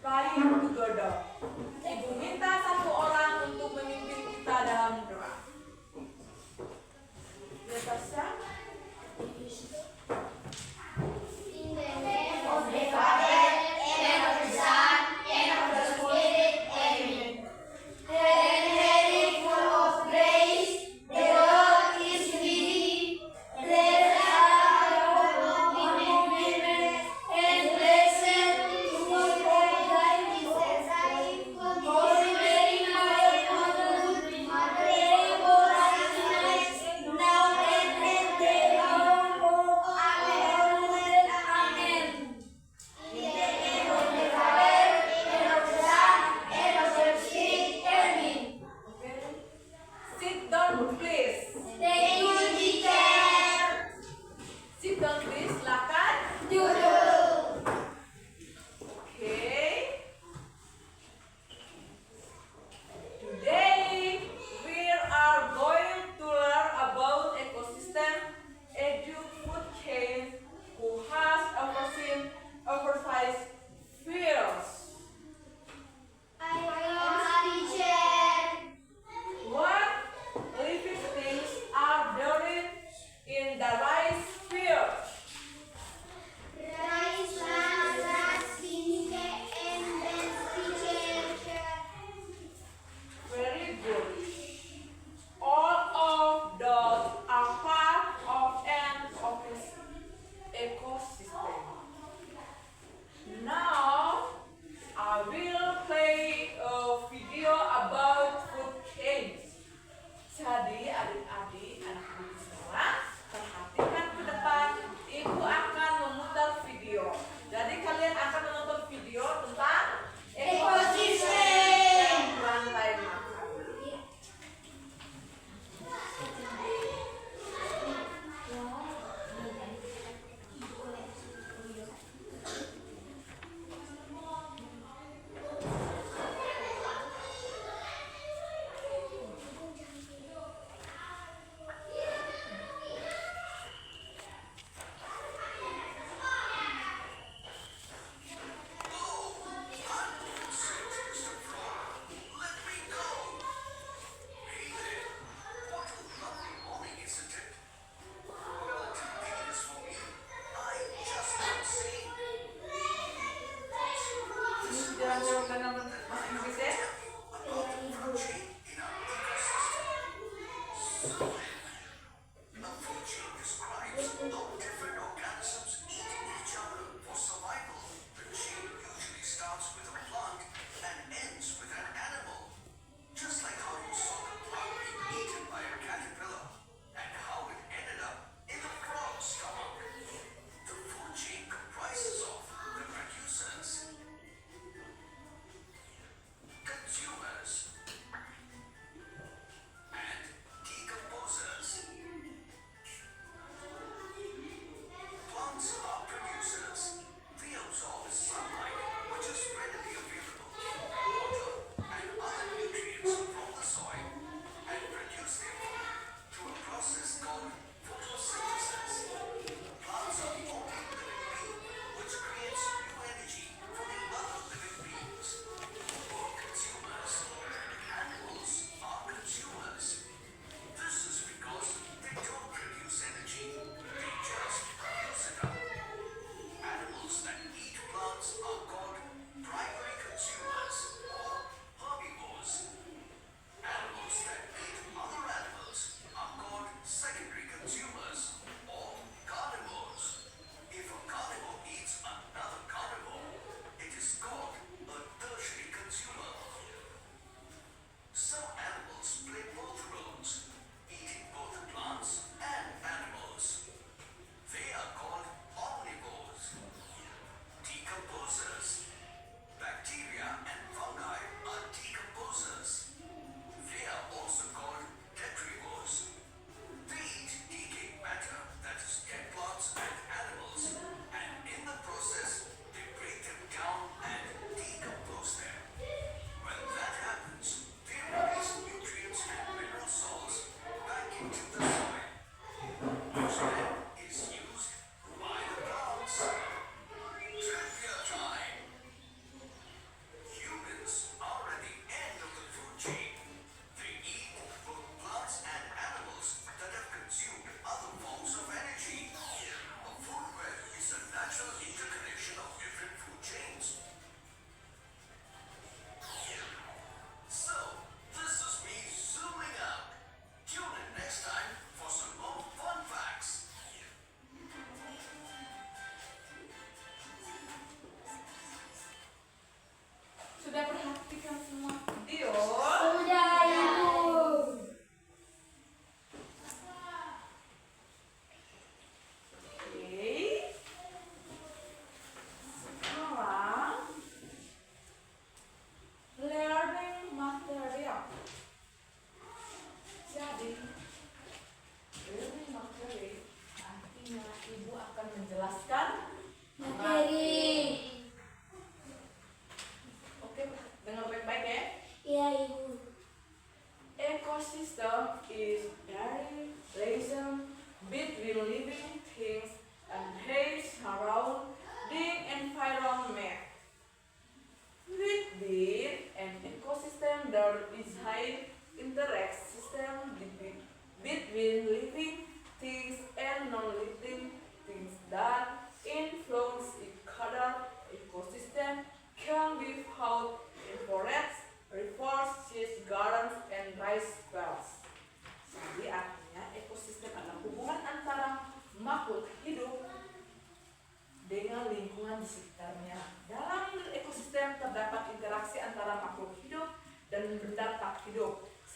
Flying together. Ibu minta satu orang untuk memimpin kita dalam doa. Natasha? In the name of the Father, and of the Son, and of the Spirit, Amen. Hail, full of grace, the Lord is with thee. Blessed art thou among women, and blessed is the fruit of thy womb. Holy Mary, Mother of God, pray for us sinners, now and at the hour of our death. Amen. In the name of the Father, and of the Son, and of the Spirit. Amen. Sit down please. Thank you, teacher. Sit down please, silakan. Duduk. Okay. Today we are going to learn about ecosystem food chain who has overseen oversized fields. Teacher. What living things are there in the rice field? Rice, grass, sink, and beans, teacher. Very good. All of those are part of an ecosystem. Now, I will play a video about food chains. Jadi adik-adik, anak didik semua, perhatikan ke depan. Ibu akan memutar video. Jadi kalian akan menonton video tentang Ekosistem. rantai makan. Jangan dalam bahasa Inggris ya.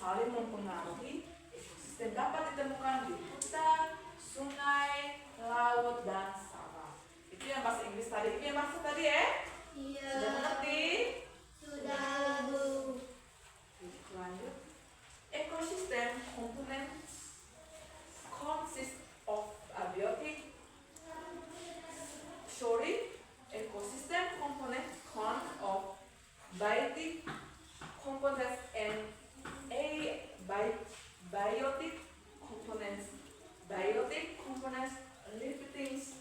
saling mempengaruhi ekosistem dapat ditemukan di hutan, sungai, laut, dan sawah. Itu yang bahasa Inggris tadi. Ini yang maksud tadi ya? Iya. Sudah mengerti? Sudah, Bu. Oke, lanjut. Ecosystem components consist of abiotic. Ecosystem components consist of biotic components and abiotic components. Biotic components living things,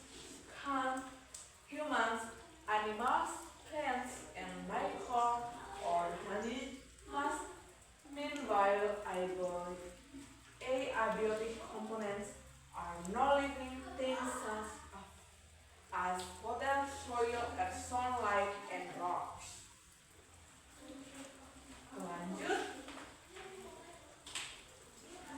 humans, animals, plants, and microorganisms. Meanwhile, abiotic components are non-living things such as water, soil, and sunlight, and rocks. Lanjut.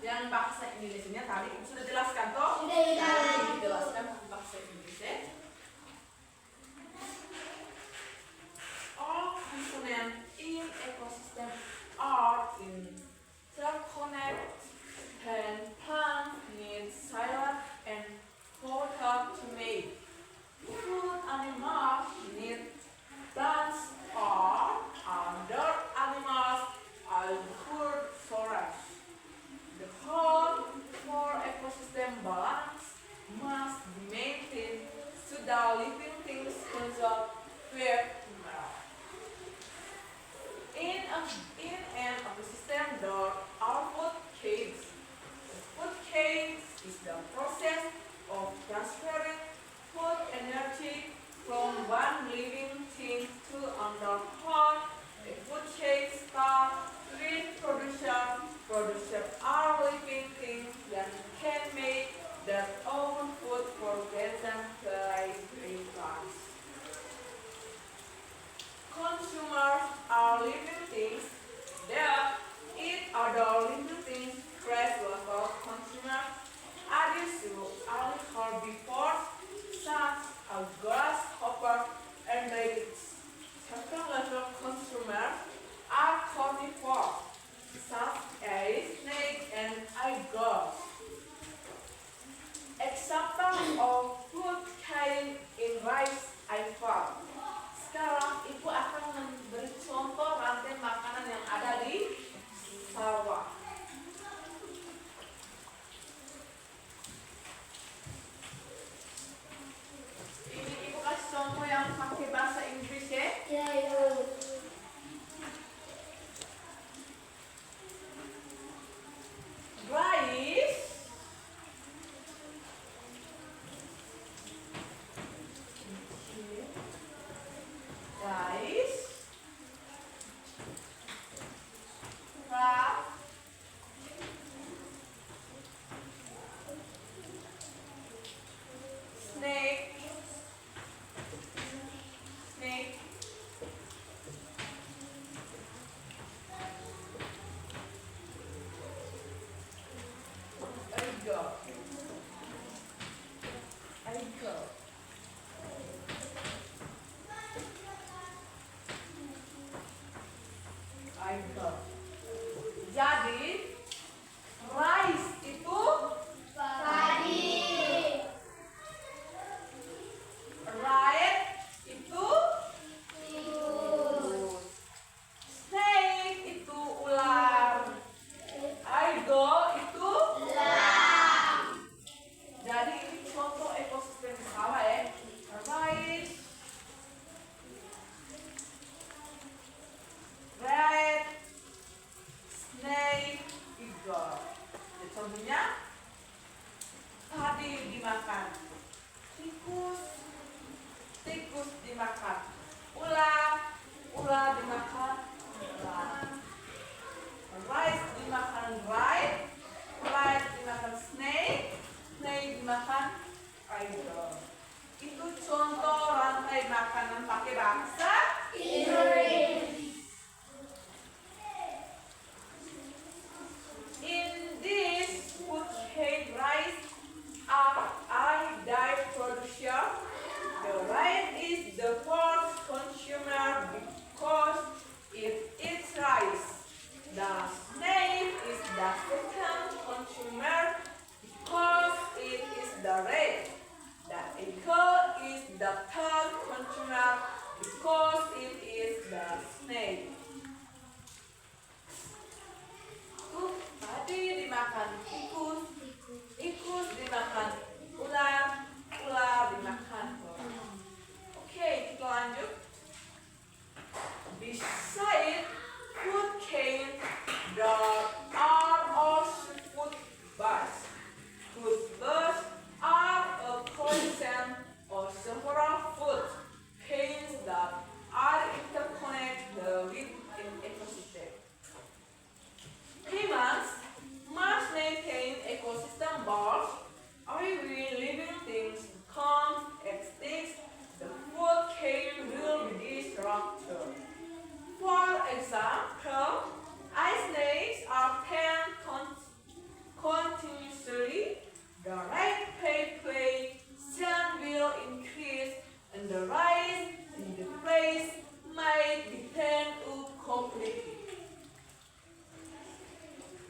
Yang bahasa Indonesia tadi sudah jelaskan toh? Sudah, ya. Tadi dijelaskan bahasa Indonesia. All components in ecosystem are interconnected, and plants need silent and water to make. Food animals need plants or other animals as food source. The whole for ecosystem balance must be maintained so that living things conserve their tomorrow. In an ecosystem, there are food chains. The food chain is the process of transferring food energy from one living thing to another. A food chain starts with production. Producers are living things that can make their own food for decentralized plants. Consumers are living things that eat other living things. Freshwater consumers are herbivores such as grasshoppers and rabbits. Second-level consumers are carnivores such as snakes and tigers. Example of food chain in rice iPhone. Sekarang Ibu akan memberi contoh rantai makanan yang ada di sawah. Ini Ibu kasih contoh yang pakai bahasa Inggris ya. Ya, Ibu. Rice crab, snake, eagle. Jadi rice itu Padi. right itu Tikus. snake itu ular, eagle itu Lam. jadi ini contoh ekosistem sawah ya. Rice, rat, snake, eagle. Jadi contohnya padi dimakan, tikus dimakan, ular dimakan ular, rice dimakan rice dimakan snake dimakan eagle. Itu contoh rantai makanan pakai bahasa Inggris. In this food chain, rice producer. The rice is the first consumer because it eats rice. The snake snake. Tadi dimakan tikus, tikus dimakan ular, ular dimakan orang. Oke, kita lanjut. Beside food chain, there are also food bars. Food bars are a collection of several food chains that are interconnected within ecosystem. Humans must maintain ecosystem bars, or will living things become extinct. The food chain will be disrupted. For example, ice snakes are penned continuously. The rate population will increase, and the rise in the place might depend completely.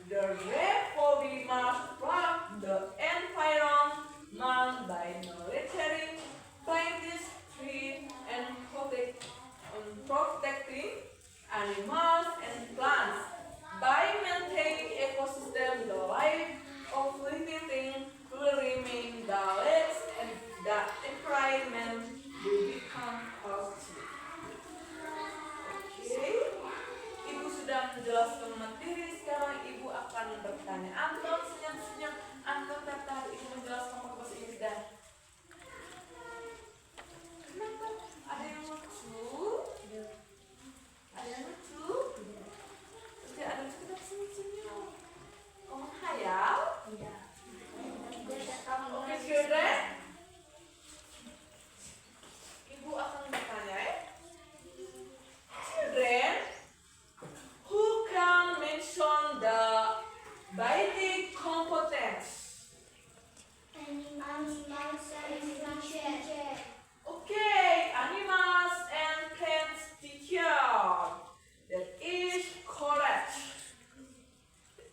Therefore, we must protect the environment by nurturing plants, trees, and protecting animals and plants. By maintaining ecosystem, the life of living things will remain balanced and the environment will become healthy. Oke, Ibu sudah menjelaskan materi. Sekarang Ibu akan bertanya. Anton senyum-senyum. Anton tertarik Ibu menjelaskan pakai bahasa Inggris dan kenapa? Ada yang lucu? Ada yang lucu? Tidak ada yang lucu, kita senyum-senyum. Oh, hayal? Oke, children. Ibu akan bertanya ya. Children, who can mention the basic components? Okay, animals and plants teacher. That is correct.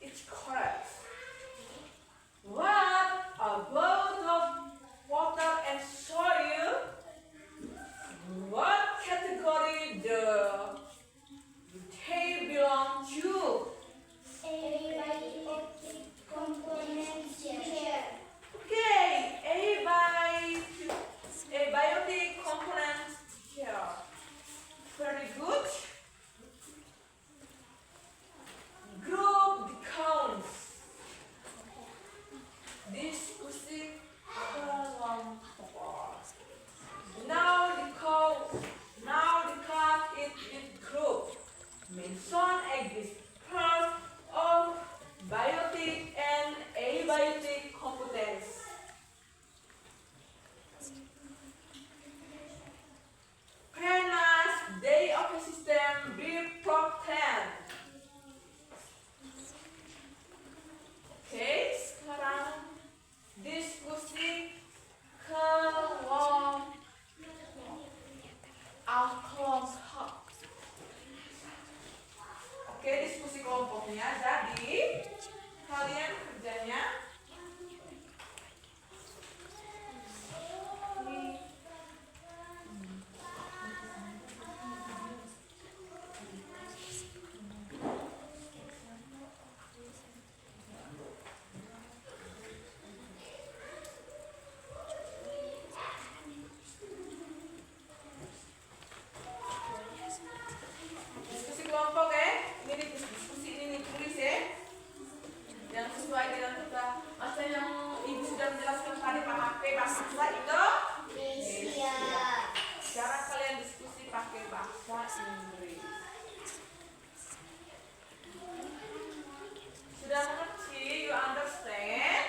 It's correct. What about the water and soil? What category do they belong to? Okay, abiotic components here. Very good. Group the counts. Diskusi kelompok. Now the card is with group. Mention examples of biotic and abiotic components. Plants, they ecosystem be protected. Oke, sekarang diskusi kelompok. Oke, diskusi kelompoknya. Jadi kalian kerjanya diskusi kelompok ya. Ini diskusi ini tulis ya. Yang sesuai dengan kita. Masa yang Ibu sudah menjelaskan tadi pakai bahasa itu. Sekarang kalian diskusi pakai bahasa Inggris. Sudah mengerti? You understand?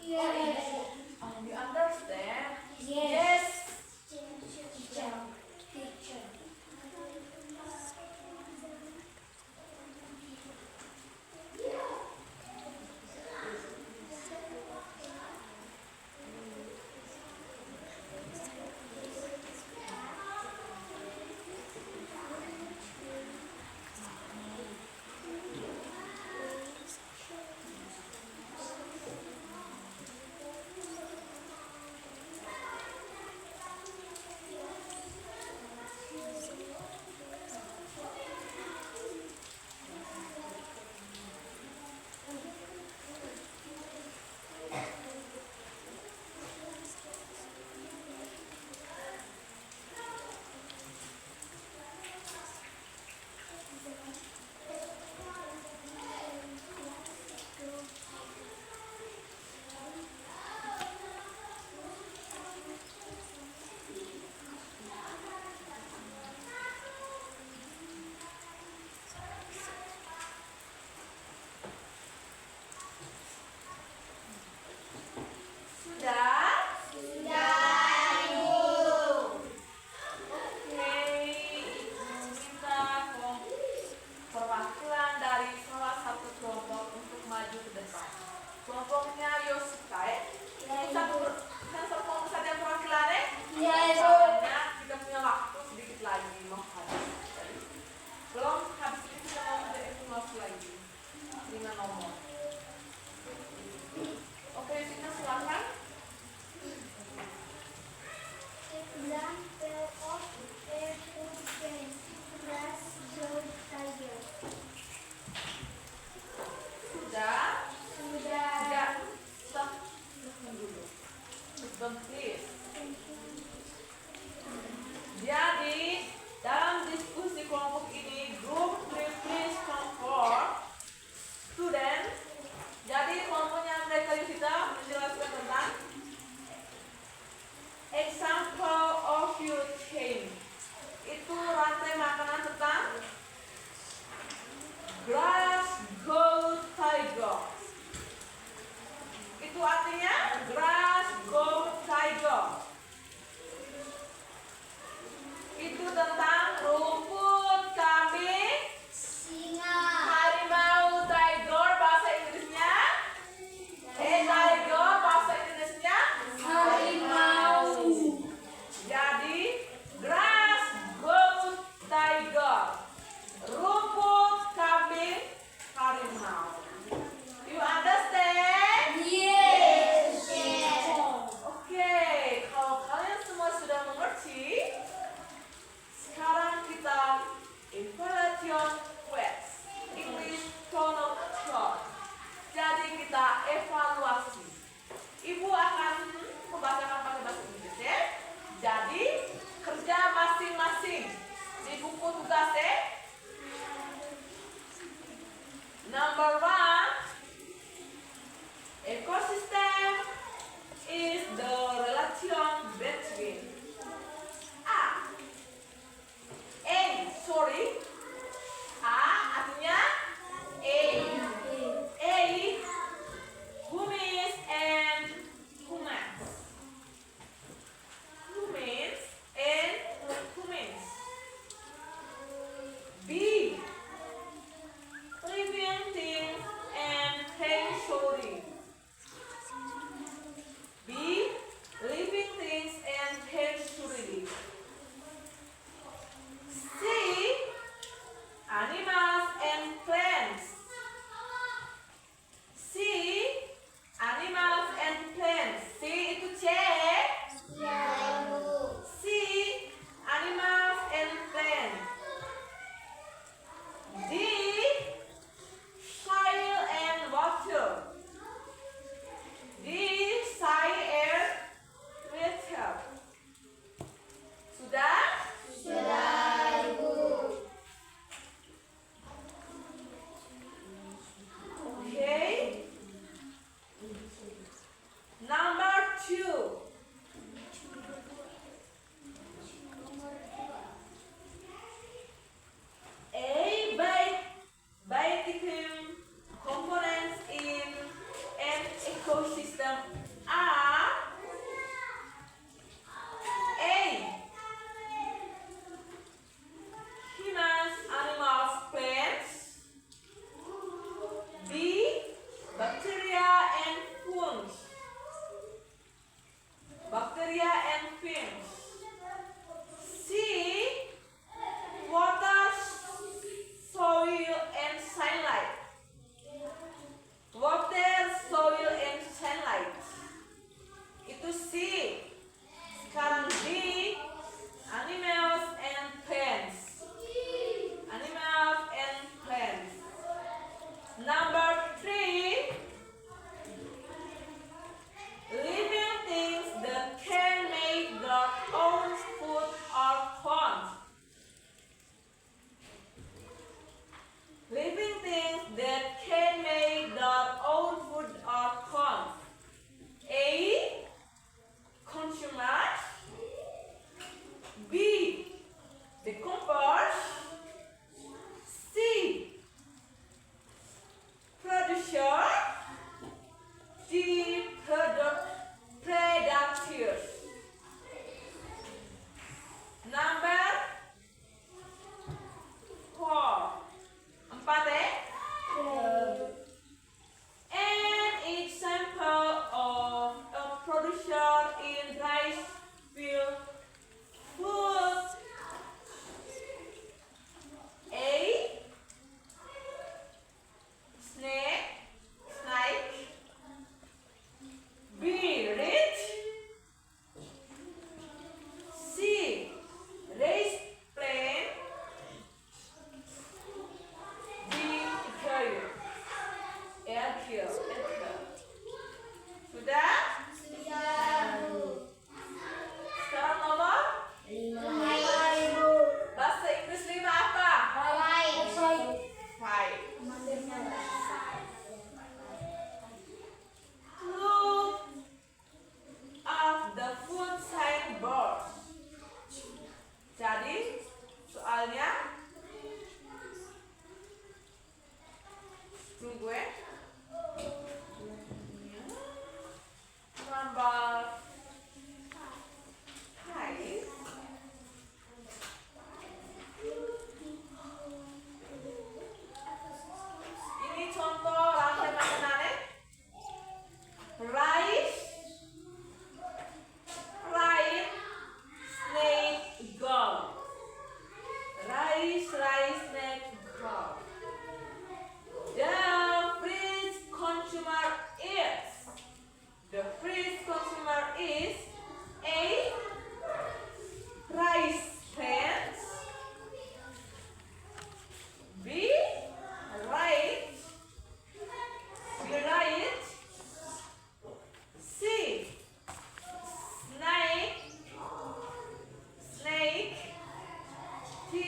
You understand? Yes.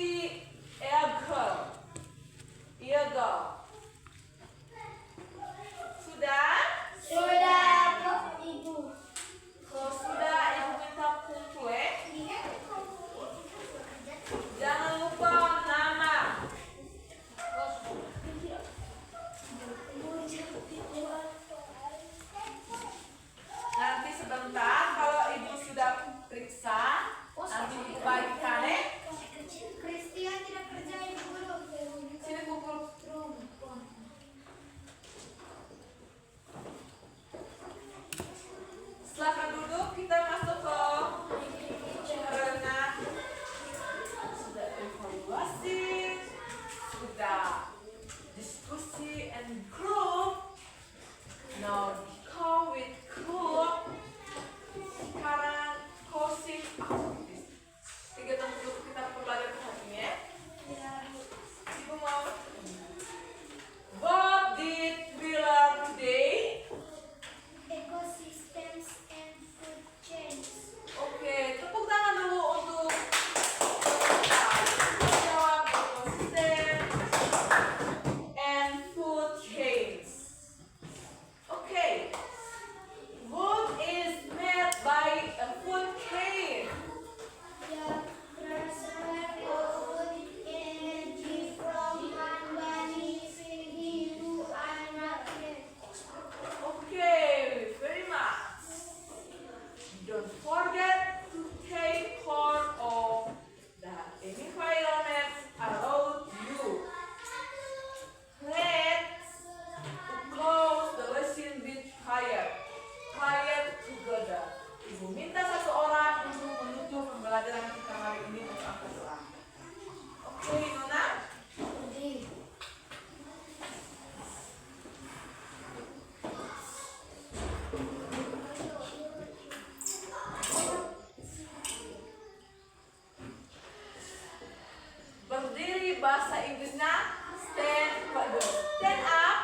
eagle. Eagle. Sudah? Sudah, Ibu. Kalau sudah, ibu minta kumpul. Jangan lupa nama. Nanti sebentar kalau ibu sudah periksa, nanti ibu bagikan ya. Christian tidak percaya guru. Sini kumpul. Silakan duduk, kita masuk ke ranah sudah evaluasi, sudah diskusi and group. Now go with group. Sekarang closing activities. 3 tempat duduk kita pelajari hari ini ya. Ibu mau. What did we learn today? Ecosystems and food chains. Oke, tepuk tangan dulu untuk peserta. Menjawab ekosistem and food chains. Oke, what is made by a food chain? The transfer of food energy from one body to another. Okay, very much. Don't forget to take care of the environment around you. Let's close the lesson with prayer. Prayer together. Ibu minta satu orang untuk menutup pembelajaran kita hari ini untuk angkat doa. Oke, Nona? Berdiri bahasa Inggrisnya stand up.